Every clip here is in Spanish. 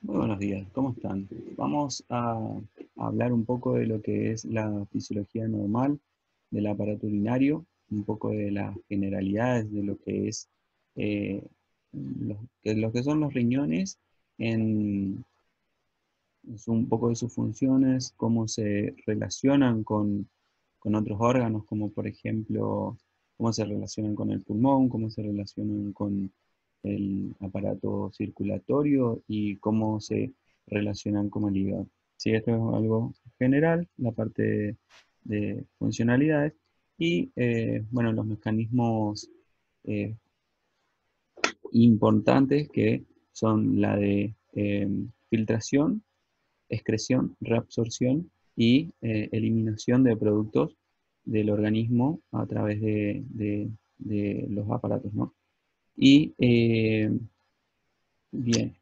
Muy buenos días, ¿cómo están? Vamos a hablar un poco de lo que es la fisiología normal del aparato urinario, un poco de las generalidades de lo que es lo que son los riñones, en, un poco de sus funciones, cómo se relacionan con otros órganos, como por ejemplo, cómo se relacionan con el pulmón, cómo se relacionan con el aparato circulatorio y cómo se relacionan con el hígado. Sí, esto es algo general, la parte de funcionalidades y bueno, los mecanismos eh, importantes que son la de filtración, excreción, reabsorción y eliminación de productos del organismo a través de los aparatos, ¿no? Y bien,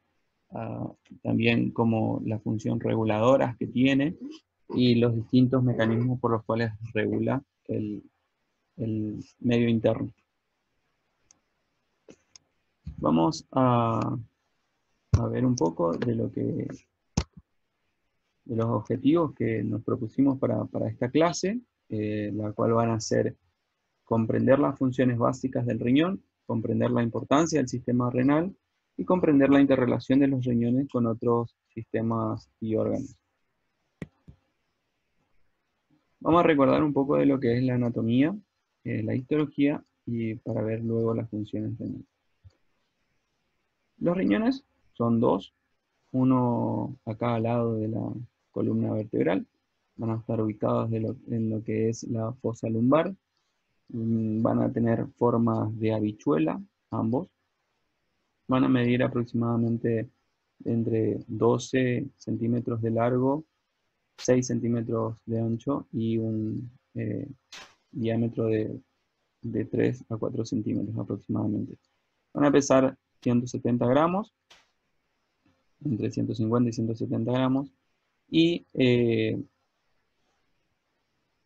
ah, también como la función reguladora que tiene y los distintos mecanismos por los cuales regula el medio interno. Vamos a ver un poco de de los objetivos que nos propusimos para esta clase, la cual van a ser comprender las funciones básicas del riñón, comprender la importancia del sistema renal y comprender la interrelación de los riñones con otros sistemas y órganos. Vamos a recordar un poco de lo que es la anatomía, la histología y para ver luego las funciones renales. Los riñones son dos, uno a cada lado de la columna vertebral. Van a estar ubicados en lo que es la fosa lumbar. Van a tener formas de habichuela, ambos. Van a medir aproximadamente entre 12 centímetros de largo, 6 centímetros de ancho y un diámetro de 3 a 4 centímetros aproximadamente. Van a pesar 170 gramos, entre 150 y 170 gramos, y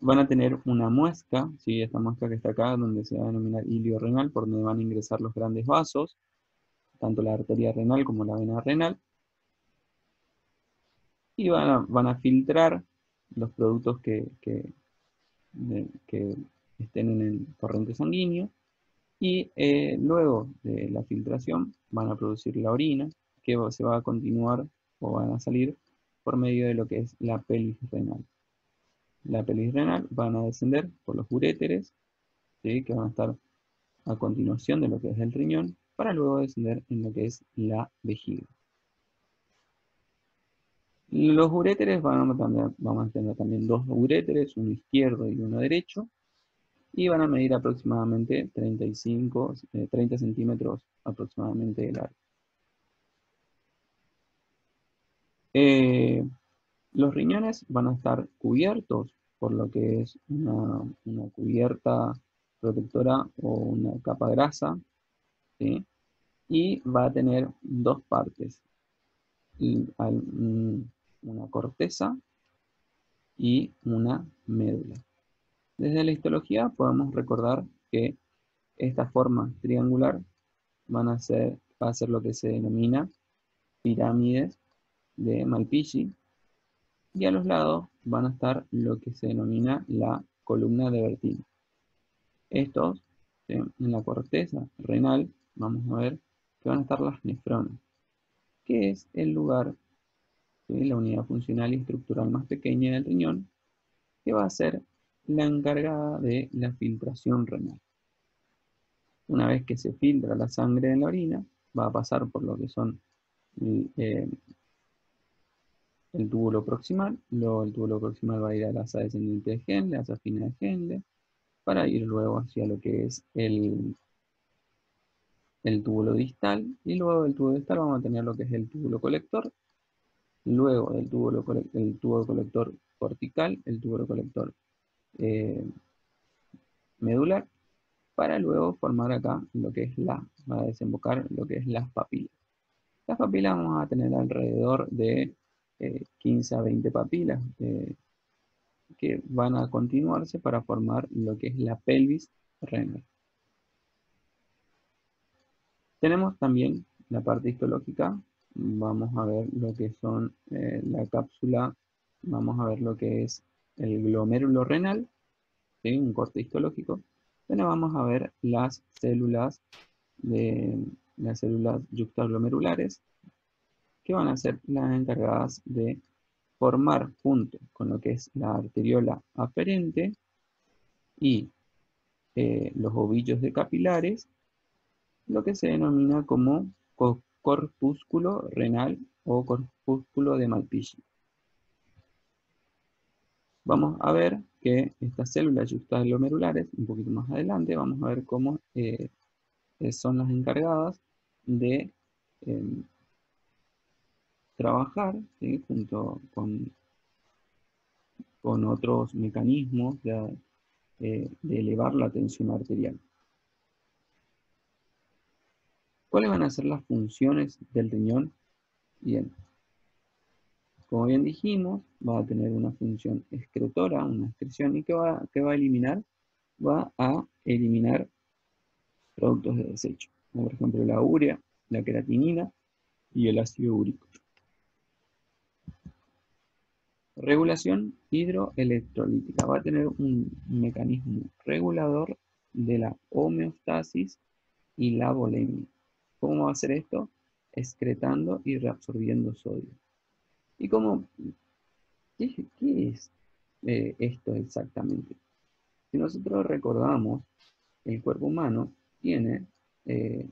van a tener una muesca, ¿sí? Esta muesca que está acá, donde se va a denominar ilio renal, por donde van a ingresar los grandes vasos, tanto la arteria renal como la vena renal, y van a filtrar los productos que estén en el torrente sanguíneo, y luego de la filtración van a producir la orina, que se va a continuar o van a salir por medio de lo que es la pelvis renal. La pelvis renal van a descender por los uréteres, ¿sí? Que van a estar a continuación de lo que es el riñón, para luego descender en lo que es la vejiga. Los uréteres vamos a tener también dos uréteres, uno izquierdo y uno derecho, y van a medir aproximadamente 30 centímetros aproximadamente de largo. Los riñones van a estar cubiertos por lo que es una cubierta protectora o una capa grasa, ¿sí? Y va a tener dos partes, una corteza y una médula. Desde la histología podemos recordar que esta forma triangular va a ser lo que se denomina pirámides de Malpighi, y a los lados van a estar lo que se denomina la columna de Bertini. Estos, en la corteza renal, vamos a ver que van a estar las nefronas, que es el lugar, ¿sí? La unidad funcional y estructural más pequeña del riñón, que va a ser la encargada de la filtración renal. Una vez que se filtra la sangre en la orina, va a pasar por lo que son eh, el túbulo proximal, luego el túbulo proximal va a ir a la asa descendente de Henle, asa fina de Henle, para ir luego hacia lo que es el túbulo distal, y luego del túbulo distal vamos a tener lo que es el túbulo colector, luego del el túbulo colector cortical, el túbulo colector eh, medular, para luego formar acá lo que es va a desembocar lo que es las papilas. Las papilas vamos a tener alrededor de 15 a 20 papilas que van a continuarse para formar lo que es la pelvis renal. Tenemos también la parte histológica, vamos a ver lo que son la cápsula, vamos a ver lo que es el glomérulo renal, ¿sí? Un corte histológico. Bueno, vamos a ver las células yuxtaglomerulares, que van a ser las encargadas de formar junto con lo que es la arteriola aferente y los ovillos de capilares, lo que se denomina como corpúsculo renal o corpúsculo de Malpighi. Vamos a ver que estas células yuxtaglomerulares, un poquito más adelante, vamos a ver cómo son las encargadas de eh, trabajar, ¿sí? Junto con otros mecanismos de elevar la tensión arterial. ¿Cuáles van a ser las funciones del riñón? Bien, como bien dijimos, va a tener una función excretora, una excreción, y ¿qué va a eliminar? Va a eliminar productos de desecho, como por ejemplo la urea, la creatinina y el ácido úrico. Regulación hidroelectrolítica. Va a tener un mecanismo regulador de la homeostasis y la volemia. ¿Cómo va a hacer esto? Excretando y reabsorbiendo sodio. ¿Y qué es esto exactamente? Si nosotros recordamos, el cuerpo humano eh,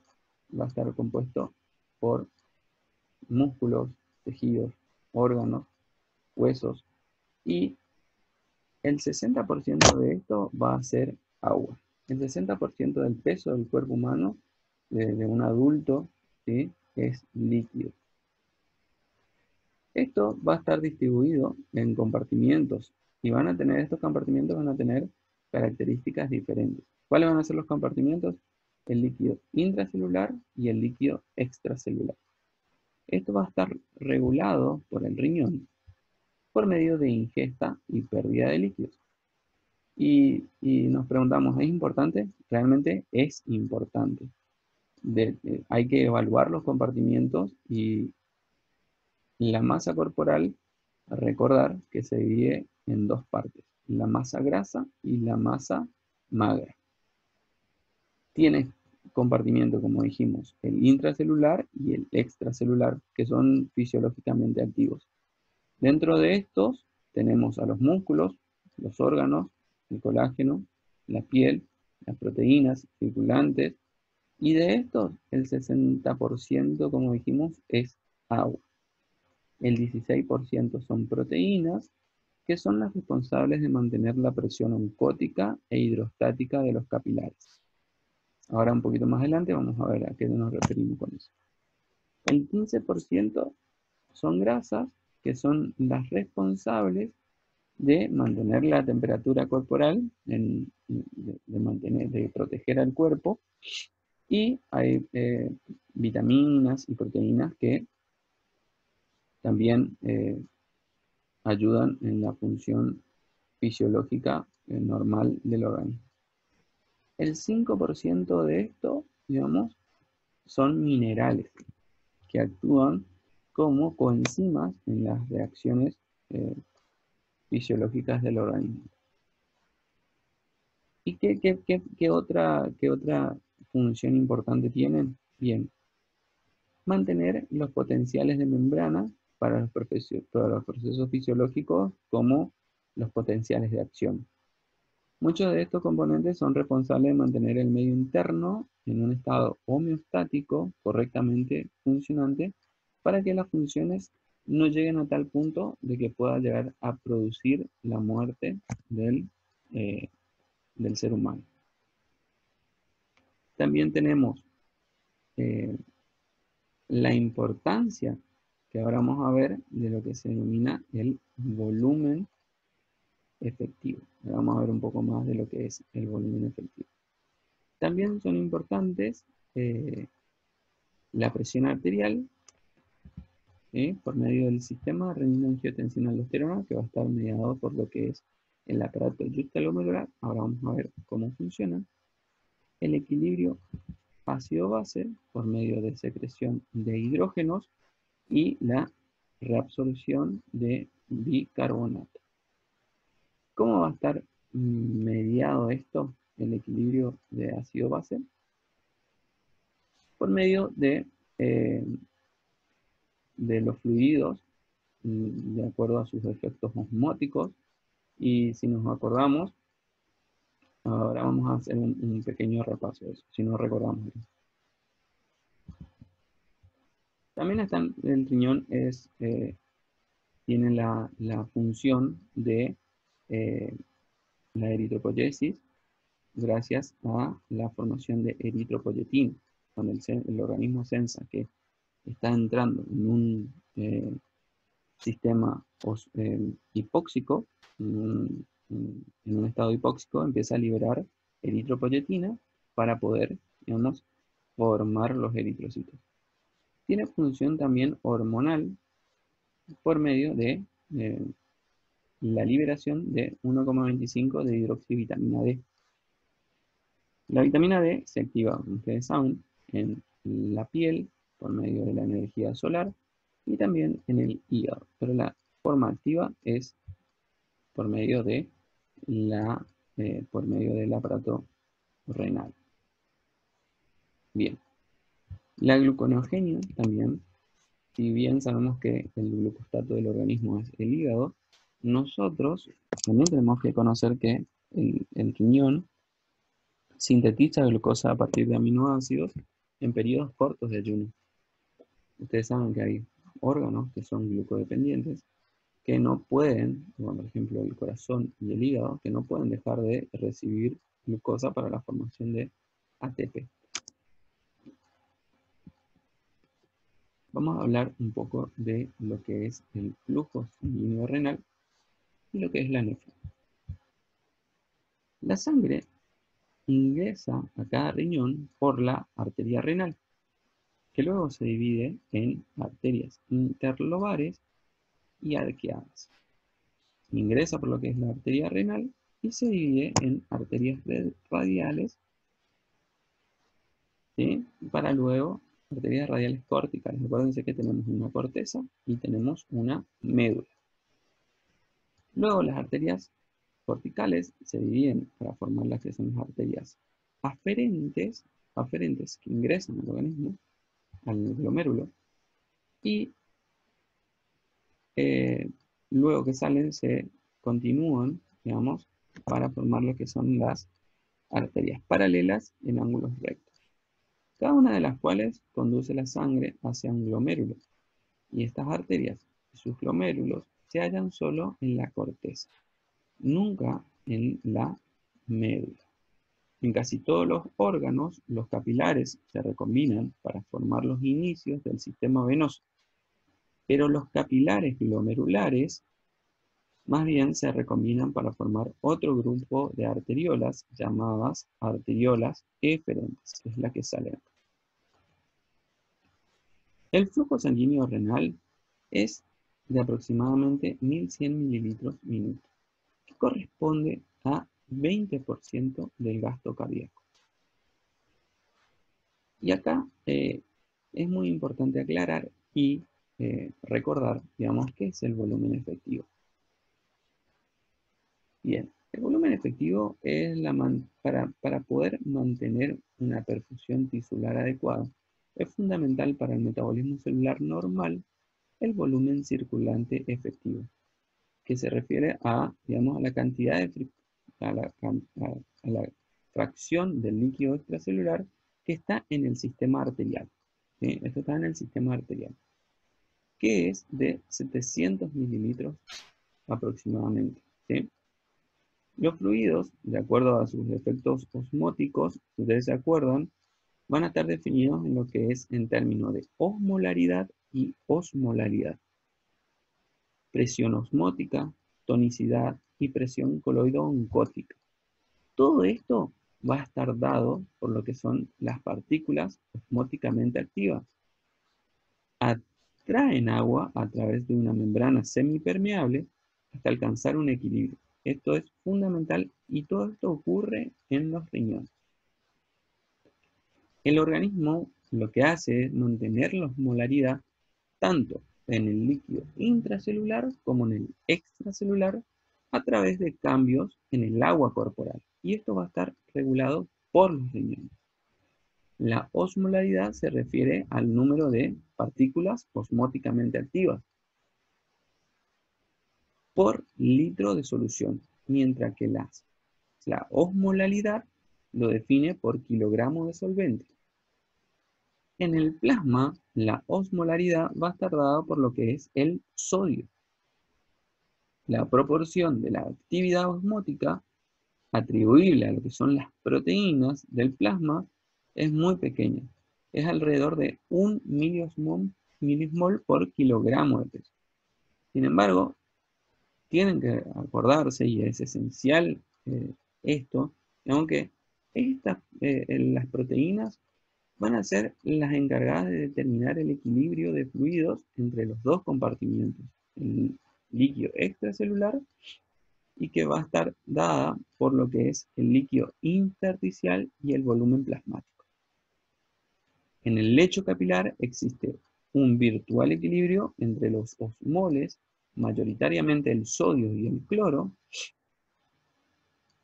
va a estar compuesto por músculos, tejidos, órganos, huesos, y el 60% de esto va a ser agua. El 60% del peso del cuerpo humano, de un adulto, ¿sí? Es líquido. Esto va a estar distribuido en compartimientos y estos compartimientos van a tener características diferentes. ¿Cuáles van a ser los compartimientos? El líquido intracelular y el líquido extracelular. Esto va a estar regulado por el riñón por medio de ingesta y pérdida de líquidos. Y nos preguntamos, ¿es importante? Realmente es importante. Hay que evaluar los compartimientos y la masa corporal, recordar que se divide en dos partes, la masa grasa y la masa magra. Tiene compartimiento, como dijimos, el intracelular y el extracelular, que son fisiológicamente activos. Dentro de estos tenemos a los músculos, los órganos, el colágeno, la piel, las proteínas circulantes, y de estos el 60%, como dijimos, es agua. El 16% son proteínas, que son las responsables de mantener la presión oncótica e hidrostática de los capilares. Ahora un poquito más adelante vamos a ver a qué nos referimos con eso. El 15% son grasas, que son las responsables de mantener la temperatura corporal, de proteger al cuerpo, y hay vitaminas y proteínas que también ayudan en la función fisiológica normal del organismo. El 5% de esto, digamos, son minerales que actúan como coenzimas en las reacciones fisiológicas del organismo. ¿Y qué otra función importante tienen? Bien, mantener los potenciales de membrana para los procesos fisiológicos como los potenciales de acción. Muchos de estos componentes son responsables de mantener el medio interno en un estado homeostático correctamente funcionante para que las funciones no lleguen a tal punto de que pueda llegar a producir la muerte eh, del ser humano. También tenemos eh, la importancia que ahora vamos a ver de lo que se denomina el volumen efectivo. Vamos a ver un poco más de lo que es el volumen efectivo. También son importantes la presión arterial por medio del sistema renina-angiotensina-aldosterona, que va a estar mediado por lo que es el aparato yuxtaglomerular. Ahora vamos a ver cómo funciona. El equilibrio ácido-base por medio de secreción de hidrógenos y la reabsorción de bicarbonato. ¿Cómo va a estar mediado esto, el equilibrio de ácido-base? Por medio de los fluidos, de acuerdo a sus efectos osmóticos. Y si nos acordamos, ahora vamos a hacer un pequeño repaso de eso, si no recordamos. También el riñón tiene la función de la eritropoyesis, gracias a la formación de eritropoyetina. Cuando el organismo sensa que está entrando en un sistema hipóxico, en un estado hipóxico, empieza a liberar eritropoyetina para poder, digamos, formar los eritrocitos. Tiene función también hormonal por medio de la liberación de 1,25 de hidroxivitamina D. La vitamina D se activa, como ustedes saben, en la piel por medio de la energía solar y también en el hígado, pero la forma activa es por medio por medio del aparato renal. Bien, la gluconeogenia también, si bien sabemos que el glucostato del organismo es el hígado, nosotros también tenemos que conocer que el riñón sintetiza glucosa a partir de aminoácidos en periodos cortos de ayuno. Ustedes saben que hay órganos que son glucodependientes, que no pueden, como por ejemplo el corazón y el hígado, que no pueden dejar de recibir glucosa para la formación de ATP. Vamos a hablar un poco de lo que es el flujo sanguíneo renal y lo que es la nefra. La sangre ingresa a cada riñón por la arteria renal, que luego se divide en arterias interlobares y arqueadas. Ingresa por lo que es la arteria renal y se divide en arterias radiales, ¿sí? Para luego arterias radiales corticales. Acuérdense que tenemos una corteza y tenemos una médula. Luego las arterias corticales se dividen para formar las que son las arterias aferentes que ingresan al organismo, al glomérulo, y luego que salen se continúan, digamos, para formar lo que son las arterias paralelas en ángulos rectos, cada una de las cuales conduce la sangre hacia un glomérulo, y estas arterias y sus glomérulos se hallan solo en la corteza, nunca en la médula. En casi todos los órganos, los capilares se recombinan para formar los inicios del sistema venoso, pero los capilares glomerulares más bien se recombinan para formar otro grupo de arteriolas llamadas arteriolas eferentes, que es la que sale acá. El flujo sanguíneo renal es de aproximadamente 1100 mililitros minuto, que corresponde a 20% del gasto cardíaco. Y acá es muy importante aclarar y recordar, digamos, qué es el volumen efectivo. Bien, el volumen efectivo es para poder mantener una perfusión tisular adecuada. Es fundamental para el metabolismo celular normal el volumen circulante efectivo, que se refiere a, digamos, a la cantidad a la fracción del líquido extracelular que está en el sistema arterial. ¿Sí? Esto está en el sistema arterial, que es de 700 mililitros aproximadamente. ¿Sí? Los fluidos, de acuerdo a sus efectos osmóticos, si ustedes se acuerdan, van a estar definidos en lo que es en términos de osmolaridad y osmolaridad. Presión osmótica, tonicidad y presión coloide-oncótica. Todo esto va a estar dado por lo que son las partículas osmóticamente activas. Atraen agua a través de una membrana semipermeable hasta alcanzar un equilibrio. Esto es fundamental y todo esto ocurre en los riñones. El organismo lo que hace es mantener la osmolaridad tanto en el líquido intracelular como en el extracelular a través de cambios en el agua corporal. Y esto va a estar regulado por los riñones. La osmolaridad se refiere al número de partículas osmóticamente activas por litro de solución, mientras que la osmolalidad lo define por kilogramo de solvente. En el plasma, la osmolaridad va a estar dada por lo que es el sodio. La proporción de la actividad osmótica atribuible a lo que son las proteínas del plasma es muy pequeña. Es alrededor de 1 milismol por kilogramo de peso. Sin embargo, tienen que acordarse, y es esencial esto, aunque las proteínas van a ser las encargadas de determinar el equilibrio de fluidos entre los dos compartimientos, el líquido extracelular, y que va a estar dada por lo que es el líquido intersticial y el volumen plasmático. En el lecho capilar existe un virtual equilibrio entre los osmoles, mayoritariamente el sodio y el cloro,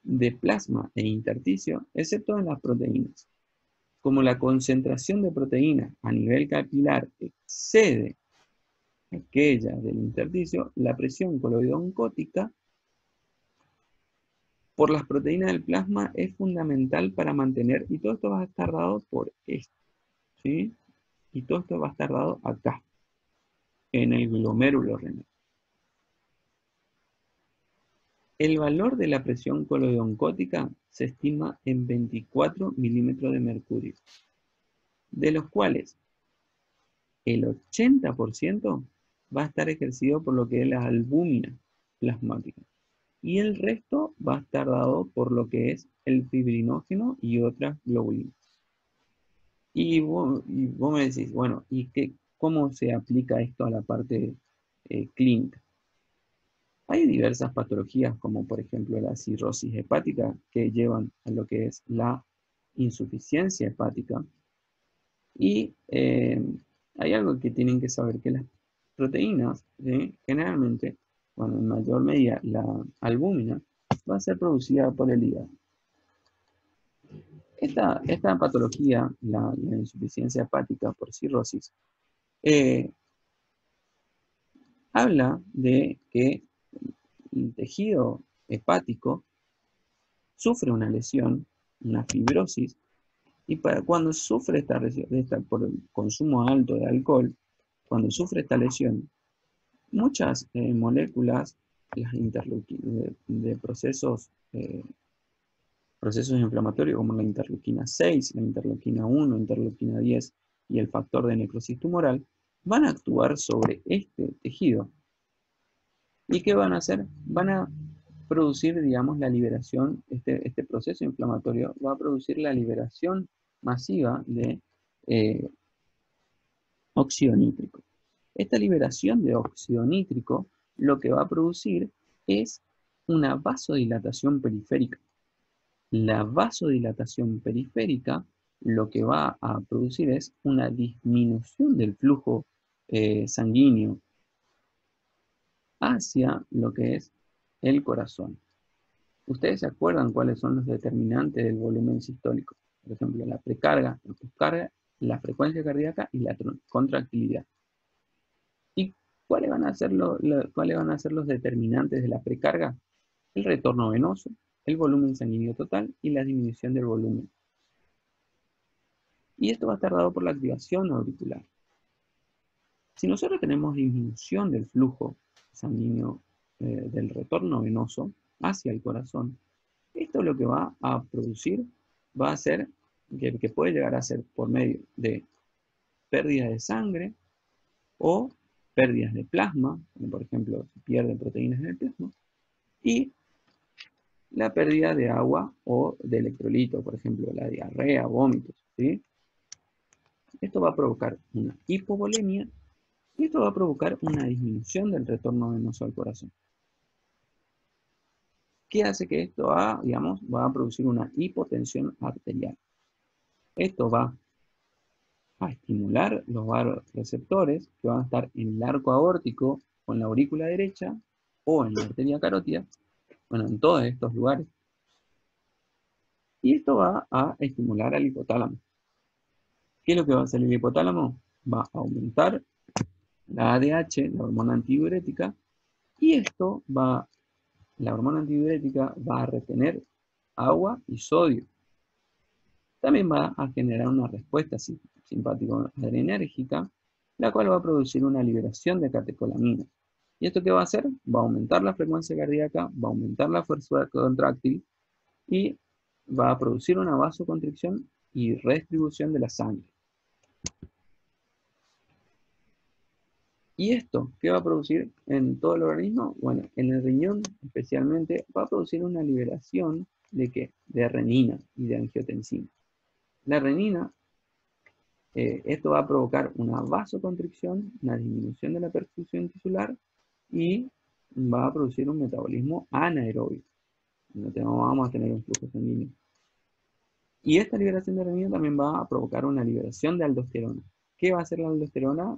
de plasma e intersticio, excepto en las proteínas. Como la concentración de proteína a nivel capilar excede aquella del intersticio, la presión coloidooncótica por las proteínas del plasma es fundamental para mantener, y todo esto va a estar dado por esto, ¿sí? Y todo esto va a estar dado acá, en el glomérulo renal. El valor de la presión coloidooncótica se estima en 24 milímetros de mercurio, de los cuales el 80% va a estar ejercido por lo que es la albúmina plasmática. Y el resto va a estar dado por lo que es el fibrinógeno y otras globulinas. Y vos me decís, bueno, ¿cómo se aplica esto a la parte clínica? Hay diversas patologías, como por ejemplo la cirrosis hepática, que llevan a lo que es la insuficiencia hepática. Y hay algo que tienen que saber, que las proteínas, generalmente, bueno, en mayor medida la albúmina, va a ser producida por el hígado. Esta patología, la insuficiencia hepática por cirrosis, habla de que el tejido hepático sufre una lesión, una fibrosis, y cuando sufre esta lesión, por el consumo alto de alcohol, cuando sufre esta lesión, muchas moléculas de procesos inflamatorios, como la interleuquina 6, la interleuquina 1, interleuquina 10 y el factor de necrosis tumoral, van a actuar sobre este tejido. ¿Y qué van a hacer? Van a producir, digamos, la liberación, este proceso inflamatorio va a producir la liberación masiva de óxido nítrico. Esta liberación de óxido nítrico lo que va a producir es una vasodilatación periférica. La vasodilatación periférica lo que va a producir es una disminución del flujo sanguíneo hacia lo que es el corazón. ¿Ustedes se acuerdan cuáles son los determinantes del volumen sistólico? Por ejemplo, la precarga, la poscarga, la frecuencia cardíaca y la contractilidad. ¿Y cuáles van a ser los determinantes de la precarga? El retorno venoso, el volumen sanguíneo total y la disminución del volumen. Y esto va a estar dado por la activación auricular. Si nosotros tenemos disminución del flujo sanguíneo del retorno venoso hacia el corazón, esto lo que va a producir va a ser, que puede llegar a ser por medio de pérdida de sangre o pérdidas de plasma, como por ejemplo se pierden proteínas en el plasma, y la pérdida de agua o de electrolito, por ejemplo la diarrea, vómitos, ¿sí? Esto va a provocar una hipovolemia y esto va a provocar una disminución del retorno venoso al corazón. ¿Qué hace que esto va a producir una hipotensión arterial? Esto va a estimular los vasoreceptores que van a estar en el arco aórtico o en la aurícula derecha o en la arteria carótida, bueno, en todos estos lugares. Y esto va a estimular al hipotálamo. ¿Qué es lo que va a hacer el hipotálamo? Va a aumentar la ADH, la hormona antidiurética, y la hormona antidiurética va a retener agua y sodio. También va a generar una respuesta simpático-adrenérgica, la cual va a producir una liberación de catecolaminas. ¿Y esto qué va a hacer? Va a aumentar la frecuencia cardíaca, va a aumentar la fuerza contráctil y va a producir una vasoconstricción y redistribución de la sangre. ¿Y esto qué va a producir en todo el organismo? Bueno, en el riñón especialmente va a producir una liberación ¿de qué? De renina y de angiotensina. La renina, esto va a provocar una vasoconstricción, una disminución de la perfusión tisular y va a producir un metabolismo anaerobio. Vamos a tener un flujo sanguíneo. Y esta liberación de renina también va a provocar una liberación de aldosterona. ¿Qué va a hacer la aldosterona?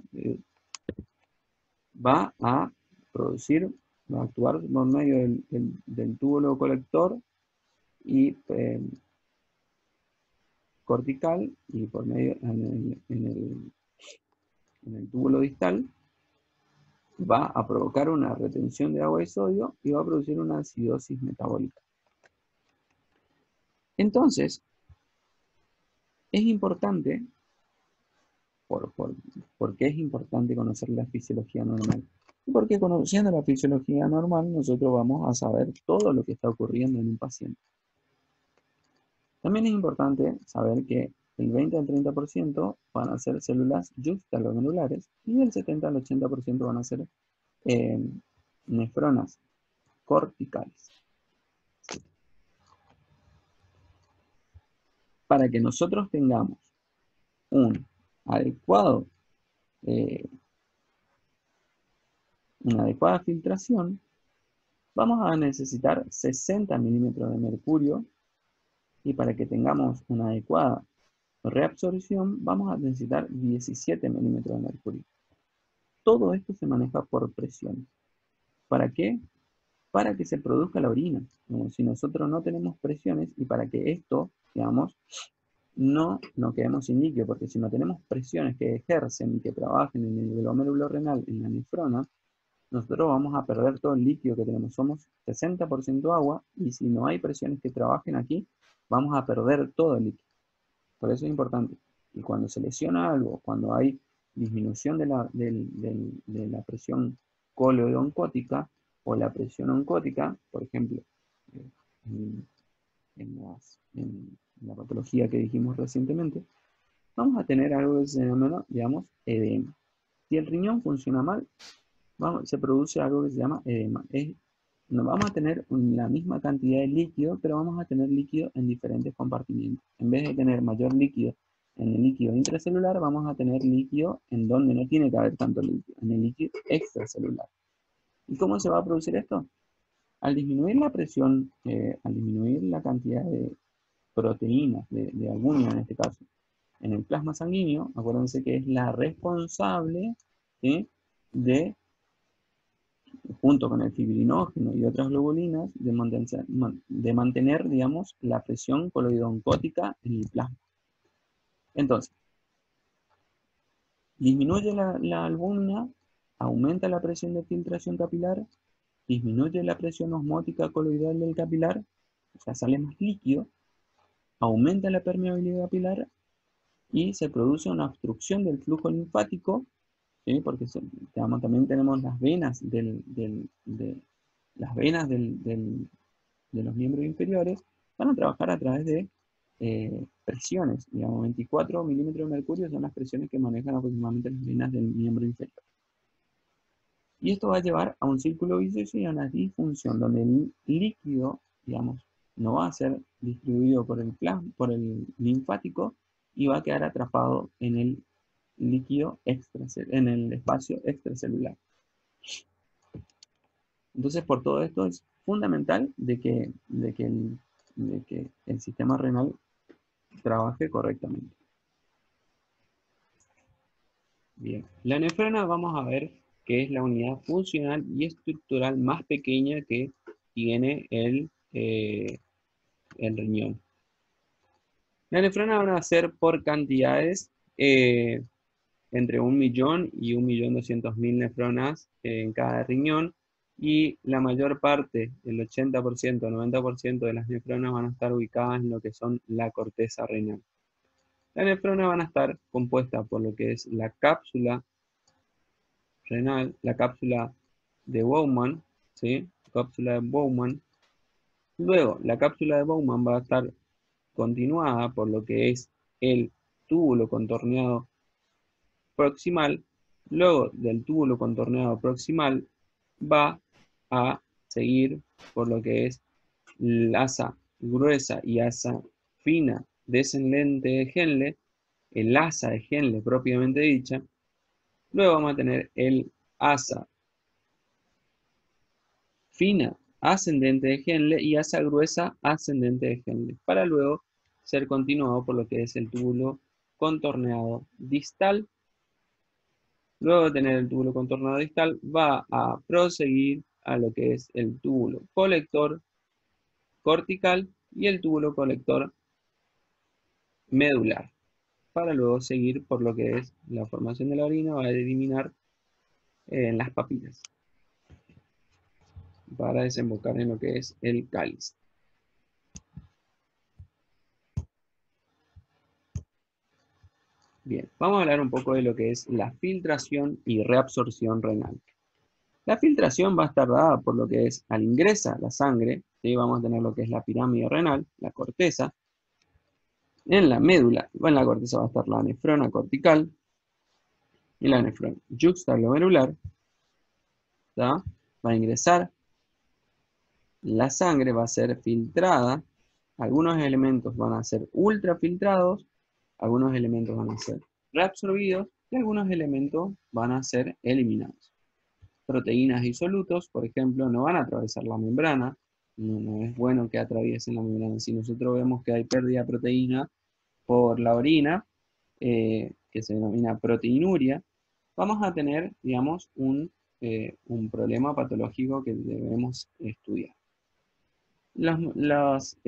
Va a producir, va a actuar por medio del túbulo colector y cortical y por medio en el túbulo distal, va a provocar una retención de agua y sodio y va a producir una acidosis metabólica. Entonces, es importante, ¿por qué es importante conocer la fisiología normal? Porque conociendo la fisiología normal, nosotros vamos a saber todo lo que está ocurriendo en un paciente. También es importante saber que el 20 al 30% van a ser células juxtaglomerulares y del 70 al 80% van a ser nefronas corticales. Para que nosotros tengamos un adecuado, una adecuada filtración, vamos a necesitar 60 milímetros de mercurio y para que tengamos una adecuada reabsorción vamos a necesitar 17 milímetros de mercurio. Todo esto se maneja por presión. ¿Para qué? Para que se produzca la orina. Como si nosotros no tenemos presiones y para que esto, digamos, no quedemos sin líquido, porque si no tenemos presiones que ejercen y que trabajen en el glomérulo renal, en la nefrona, nosotros vamos a perder todo el líquido que tenemos. Somos 60% agua y si no hay presiones que trabajen aquí, vamos a perder todo el líquido. Por eso es importante. Y cuando se lesiona algo, cuando hay disminución de la presión coleodoncótica o la presión oncótica, por ejemplo, en, en la patología que dijimos recientemente, vamos a tener algo que se llama, digamos, edema. Si el riñón funciona mal, se produce algo que se llama edema. No vamos a tener la misma cantidad de líquido, pero vamos a tener líquido en diferentes compartimientos. En vez de tener mayor líquido en el líquido intracelular, vamos a tener líquido en donde no tiene que haber tanto líquido, en el líquido extracelular. ¿Y cómo se va a producir esto? Al disminuir la presión, al disminuir la cantidad de proteínas, de albúmina en este caso, en el plasma sanguíneo, acuérdense que es la responsable, ¿sí?, junto con el fibrinógeno y otras globulinas, de mantener, digamos, la presión coloidooncótica en el plasma. Entonces, disminuye la albúmina, aumenta la presión de filtración capilar, disminuye la presión osmótica coloidal del capilar, o sea, sale más líquido, aumenta la permeabilidad capilar y se produce una obstrucción del flujo linfático, ¿sí?, porque también tenemos las venas de los miembros inferiores, van a trabajar a través de presiones. Digamos, 24 milímetros de mercurio son las presiones que manejan aproximadamente las venas del miembro inferior. Y esto va a llevar a un círculo vicioso y a una disfunción, donde el líquido, digamos, no va a ser distribuido por el linfático y va a quedar atrapado en el líquido en el espacio extracelular. Entonces, por todo esto es fundamental de que el sistema renal trabaje correctamente. Bien, la nefrona vamos a ver que es la unidad funcional y estructural más pequeña que tiene el riñón. Las nefronas van a ser por cantidades entre 1.000.000 y 1.200.000 nefronas en cada riñón, y la mayor parte, el 80%, 90% de las nefronas van a estar ubicadas en lo que son la corteza renal. Las nefronas van a estar compuestas por lo que es la cápsula renal, la cápsula de Bowman, ¿sí? Cápsula de Bowman. Luego, la cápsula de Bowman va a estar continuada por lo que es el túbulo contorneado proximal. Luego del túbulo contorneado proximal va a seguir por lo que es la asa gruesa y asa fina descendente de Henle, el asa de Henle propiamente dicha. Luego vamos a tener el asa fina ascendente de Henle y asa gruesa ascendente de Henle, para luego ser continuado por lo que es el túbulo contorneado distal. Luego de tener el túbulo contorneado distal, va a proseguir a lo que es el túbulo colector cortical y el túbulo colector medular, para luego seguir por lo que es la formación de la orina, va a eliminar en las papilas, para desembocar en lo que es el cáliz. Bien, vamos a hablar un poco de lo que es la filtración y reabsorción renal. La filtración va a estar dada por lo que es al ingresa la sangre, ¿sí? Vamos a tener lo que es la pirámide renal, la corteza. En la médula, en la corteza va a estar la nefrona cortical y la nefrona yuxtaglomerular. Va a ingresar la sangre, va a ser filtrada. Algunos elementos van a ser ultrafiltrados, algunos elementos van a ser reabsorbidos y algunos elementos van a ser eliminados. Proteínas y solutos, por ejemplo, no van a atravesar la membrana. No es bueno que atraviesen la membrana. Si nosotros vemos que hay pérdida de proteína por la orina, que se denomina proteinuria, vamos a tener, digamos, un problema patológico que debemos estudiar. Los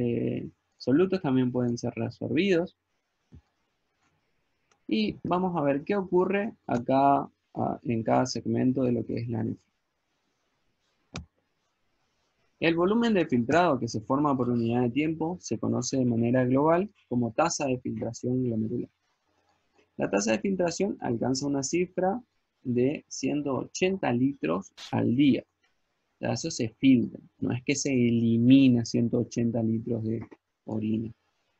solutos también pueden ser reabsorbidos. Y vamos a ver qué ocurre acá en cada segmento de lo que es la nefrona. El volumen de filtrado que se forma por unidad de tiempo se conoce de manera global como tasa de filtración glomerular. La tasa de filtración alcanza una cifra de 180 litros al día. O sea, eso se filtra, no es que se elimina 180 litros de orina.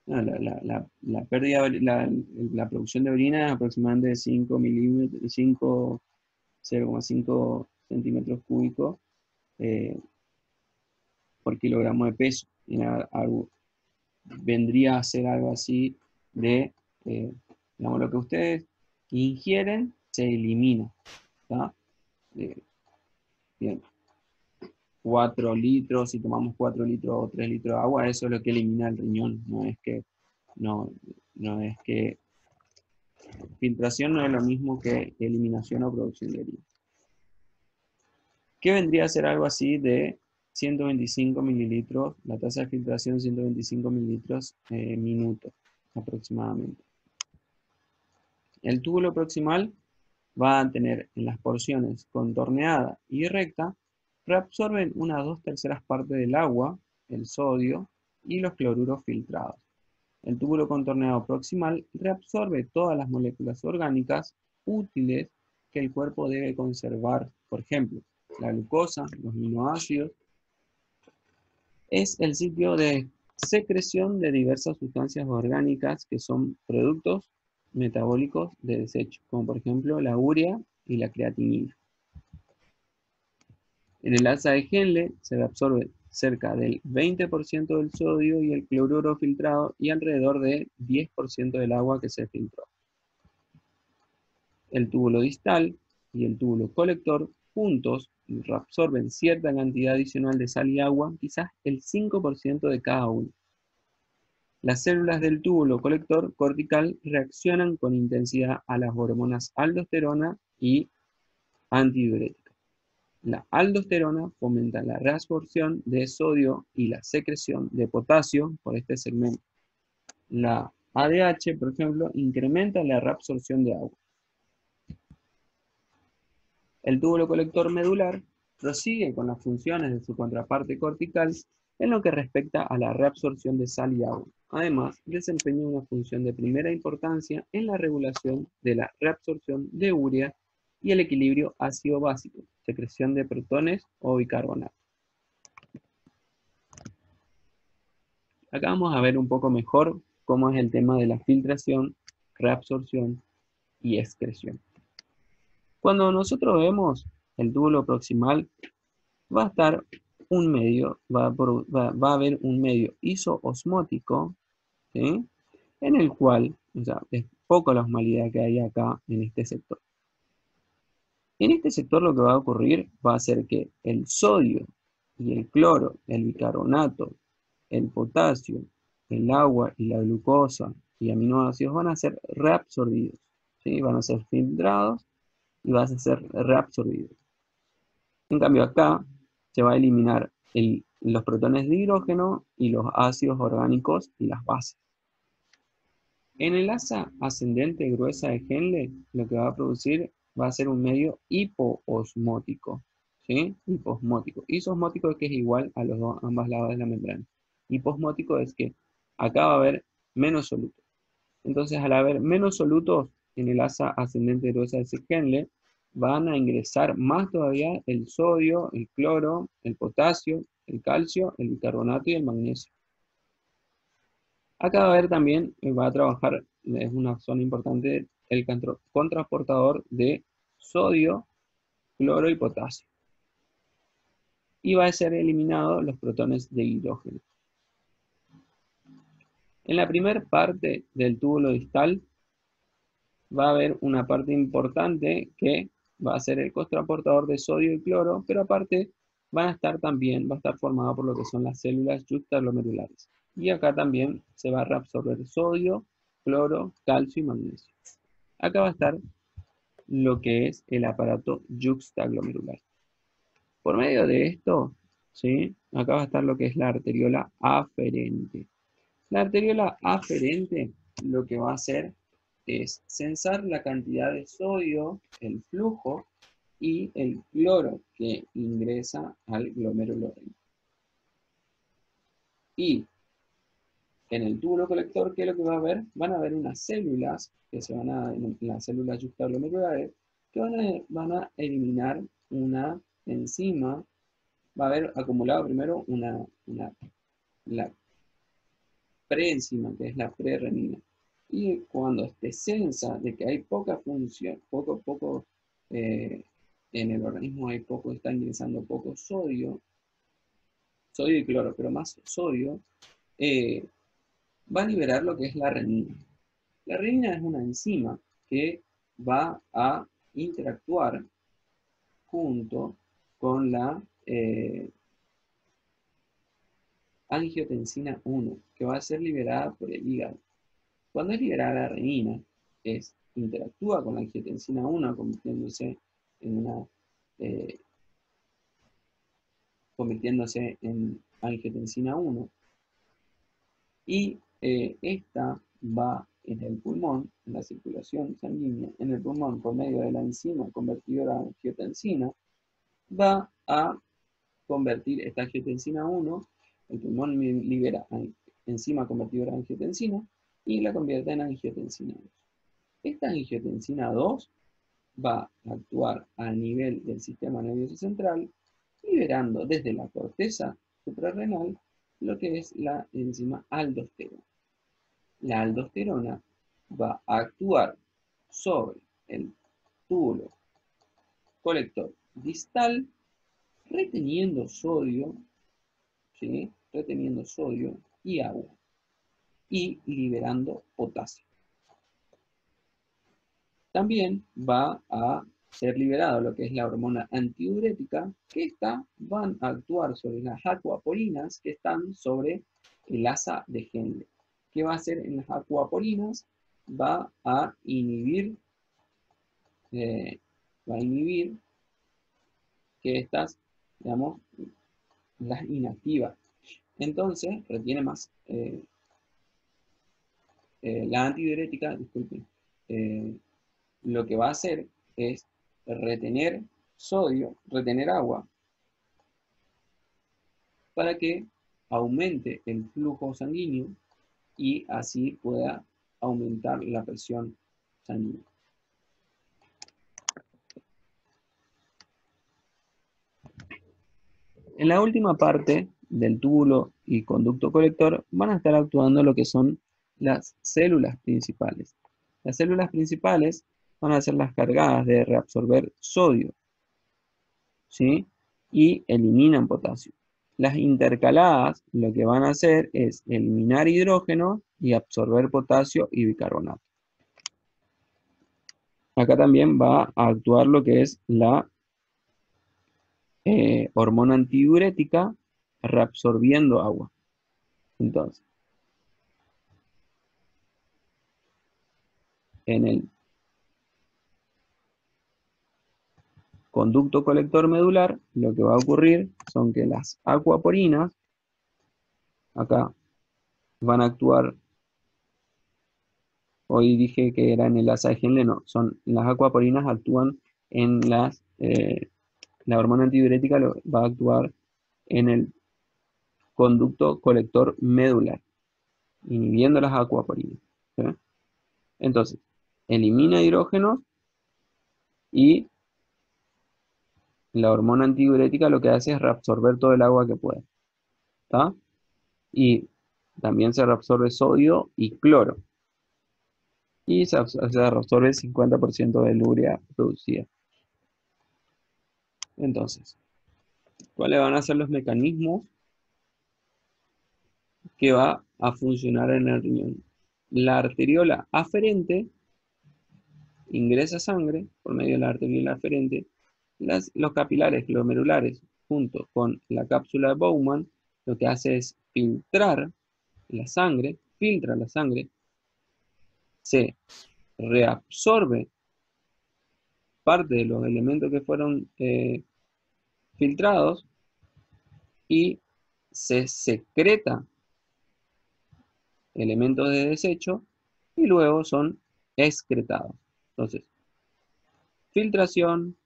No, la pérdida, la producción de orina es aproximadamente 5 milímetros, 0,5 centímetros cúbicos por kilogramo de peso. Vendría a ser algo así de, digamos, lo que ustedes ingieren se elimina. ¿Tá? Bien. 4 litros, si tomamos 4 litros o 3 litros de agua, eso es lo que elimina el riñón. No es que filtración no es lo mismo que eliminación o producción de orina. ¿Qué vendría a ser algo así de 125 mililitros, la tasa de filtración 125 mililitros minuto aproximadamente? El túbulo proximal va a tener en las porciones contorneada y recta, reabsorben unas 2/3 partes del agua, el sodio y los cloruros filtrados. El túbulo contorneado proximal reabsorbe todas las moléculas orgánicas útiles que el cuerpo debe conservar, por ejemplo, la glucosa, los aminoácidos. Es el sitio de secreción de diversas sustancias orgánicas que son productos metabólicos de desecho, como por ejemplo la urea y la creatinina. En el asa de Henle se reabsorbe cerca del 20% del sodio y el cloruro filtrado y alrededor del 10% del agua que se filtró. El túbulo distal y el túbulo colector juntos reabsorben cierta cantidad adicional de sal y agua, quizás el 5% de cada uno. Las células del túbulo colector cortical reaccionan con intensidad a las hormonas aldosterona y antidiurética. La aldosterona fomenta la reabsorción de sodio y la secreción de potasio por este segmento. La ADH, por ejemplo, incrementa la reabsorción de agua. El túbulo colector medular prosigue con las funciones de su contraparte cortical en lo que respecta a la reabsorción de sal y agua. Además, desempeña una función de primera importancia en la regulación de la reabsorción de urea y el equilibrio ácido-básico, secreción de protones o bicarbonato. Acá vamos a ver un poco mejor cómo es el tema de la filtración, reabsorción y excreción. Cuando nosotros vemos el túbulo proximal, va a estar un medio, va a haber un medio isoosmótico, ¿sí? En el cual, o sea, es poco la osmolidad que hay acá en este sector. En este sector lo que va a ocurrir va a ser que el sodio y el cloro, el bicarbonato, el potasio, el agua y la glucosa y aminoácidos van a ser reabsorbidos, ¿sí? Van a ser filtrados y van a ser reabsorbidos. En cambio acá se va a eliminar los protones de hidrógeno y los ácidos orgánicos y las bases. En el asa ascendente gruesa de Henle, lo que va a producir va a ser un medio hipoosmótico, ¿sí? Hipoosmótico. Isosmótico es que es igual a los ambos lados de la membrana. Hiposmótico es que acá va a haber menos solutos. Entonces, al haber menos solutos en el asa ascendente gruesa de Henle, van a ingresar más todavía el sodio, el cloro, el potasio, el calcio, el bicarbonato y el magnesio. Acá va a haber también, va a trabajar, es una zona importante, el contraportador de sodio, cloro y potasio. Y va a ser eliminado los protones de hidrógeno. En la primera parte del túbulo distal va a haber una parte importante que va a ser el contraportador de sodio y cloro, pero aparte van a estar también, va a estar formado por lo que son las células yuxtaglomerulares. Y acá también se va a reabsorber sodio, cloro, calcio y magnesio. Acá va a estar lo que es el aparato yuxtaglomerular. Por medio de esto, ¿sí? Acá va a estar lo que es la arteriola aferente. La arteriola aferente lo que va a hacer es censar la cantidad de sodio, el flujo y el cloro que ingresa al glomérulo renal. Y en el túbulo colector, ¿qué es lo que va a haber? Van a haber unas células, que se van a, las células yuxtaglomerulares, que van a eliminar una enzima. Va a haber acumulado primero la preenzima, que es la prerenina. Y cuando esté sensa de que hay poca función, en el organismo hay poco, está ingresando poco sodio y cloro, pero más sodio, va a liberar lo que es la renina. La renina es una enzima que va a interactuar junto con la angiotensina 1, que va a ser liberada por el hígado. Cuando es liberada la renina, interactúa con la angiotensina 1, eh, convirtiéndose en angiotensina 1, y esta va en el pulmón, en la circulación sanguínea, en el pulmón por medio de la enzima convertidora de angiotensina, va a convertir esta angiotensina 1, el pulmón libera enzima convertidora de angiotensina y la convierte en angiotensina 2. Esta angiotensina 2 va a actuar a nivel del sistema nervioso central, liberando desde la corteza suprarrenal lo que es la enzima aldosterona. La aldosterona va a actuar sobre el túbulo colector distal, reteniendo sodio, ¿sí? Reteniendo sodio y agua, y liberando potasio. También va a ser liberado lo que es la hormona antidiurética, que estas van a actuar sobre las acuapolinas que están sobre el asa de Henle. ¿qué va a hacer en las acuaporinas? Va a inhibir, eh, que estas, digamos, las inactiva. Entonces, retiene más. La antidiurética, disculpen, lo que va a hacer es retener sodio, retener agua, para que aumente el flujo sanguíneo y así pueda aumentar la presión sanguínea. En la última parte del túbulo y conducto colector van a estar actuando lo que son las células principales. Las células principales van a ser las cargadas de reabsorber sodio, ¿sí? Y eliminan potasio. Las intercaladas lo que van a hacer es eliminar hidrógeno y absorber potasio y bicarbonato. Acá también va a actuar lo que es la hormona antidiurética reabsorbiendo agua. Entonces, en el conducto colector medular, lo que va a ocurrir son que las acuaporinas, acá, van a actuar, hoy dije que era en el asa de Henle, no, las acuaporinas actúan en la hormona antidiurética va a actuar en el conducto colector medular, inhibiendo las acuaporinas, ¿sí? Entonces, elimina hidrógenos y la hormona antidiurética lo que hace es reabsorber todo el agua que pueda, ¿está? Y también se reabsorbe sodio y cloro. Y se reabsorbe el 50% de la urea producida. Entonces, ¿cuáles van a ser los mecanismos que va a funcionar en el riñón? La arteriola aferente ingresa sangre por medio de la arteriola aferente. Los capilares glomerulares, junto con la cápsula de Bowman, lo que hace es filtra la sangre, se reabsorbe parte de los elementos que fueron filtrados y se secreta elementos de desecho y luego son excretados. Entonces, filtración,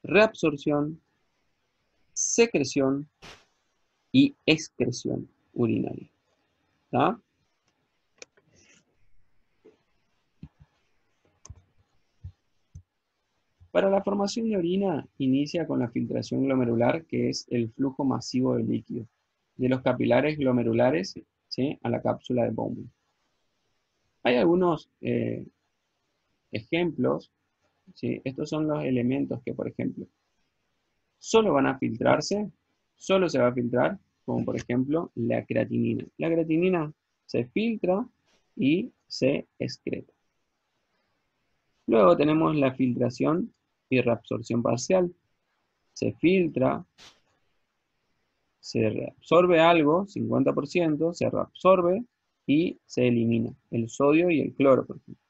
reabsorción, secreción y excreción urinaria. ¿Tá? Para la formación de orina inicia con la filtración glomerular, que es el flujo masivo de líquido, de los capilares glomerulares, ¿sí?, a la cápsula de Bowman. Hay algunos ejemplos, ¿sí? Estos son los elementos que, por ejemplo, solo van a filtrarse, solo se va a filtrar, como por ejemplo la creatinina. La creatinina se filtra y se excreta. Luego tenemos la filtración y reabsorción parcial. Se filtra, se reabsorbe algo, 50%, se reabsorbe y se elimina el sodio y el cloro, por ejemplo.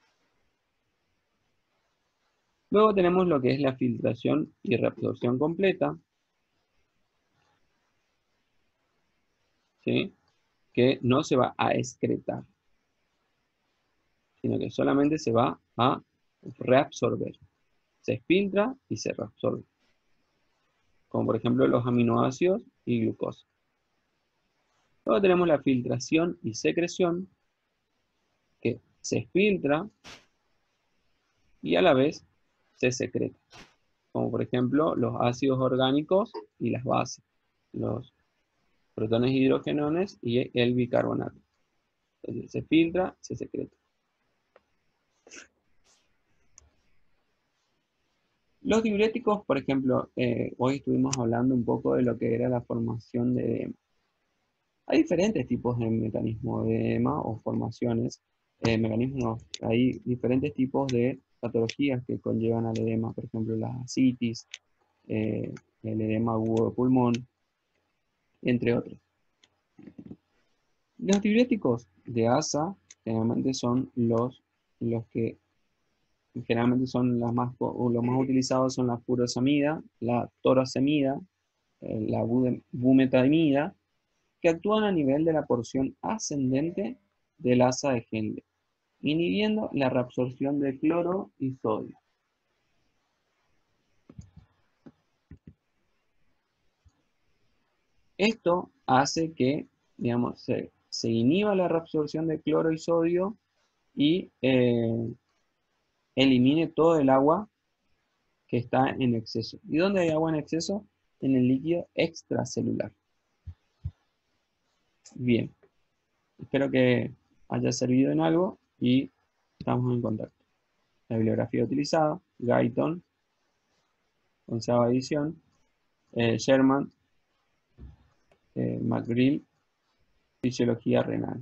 Luego tenemos lo que es la filtración y reabsorción completa, ¿sí?, que no se va a excretar, sino que solamente se va a reabsorber. Se filtra y se reabsorbe, como por ejemplo los aminoácidos y glucosa. Luego tenemos la filtración y secreción, que se filtra y a la vez se secreta, como por ejemplo los ácidos orgánicos y las bases, los protones y hidrogenones y el bicarbonato. Entonces se filtra, se secreta. Los diuréticos, por ejemplo, hoy estuvimos hablando un poco de lo que era la formación de edema. Hay diferentes tipos de mecanismos de edema o formaciones, hay diferentes tipos de patologías que conllevan al edema, por ejemplo, la ascitis, el edema agudo de pulmón, entre otros. Los antibióticos de ASA generalmente son los que generalmente son los más utilizados son la furosemida, la torosemida, la bumetanida, que actúan a nivel de la porción ascendente del asa de Henle, inhibiendo la reabsorción de cloro y sodio. Esto hace que, digamos, se inhiba la reabsorción de cloro y sodio y elimine todo el agua que está en exceso. ¿Y dónde hay agua en exceso? En el líquido extracelular. Bien, espero que haya servido en algo y estamos en contacto. La bibliografía utilizada, Guyton, 11ª edición, Sherman, McGrill, Fisiología renal.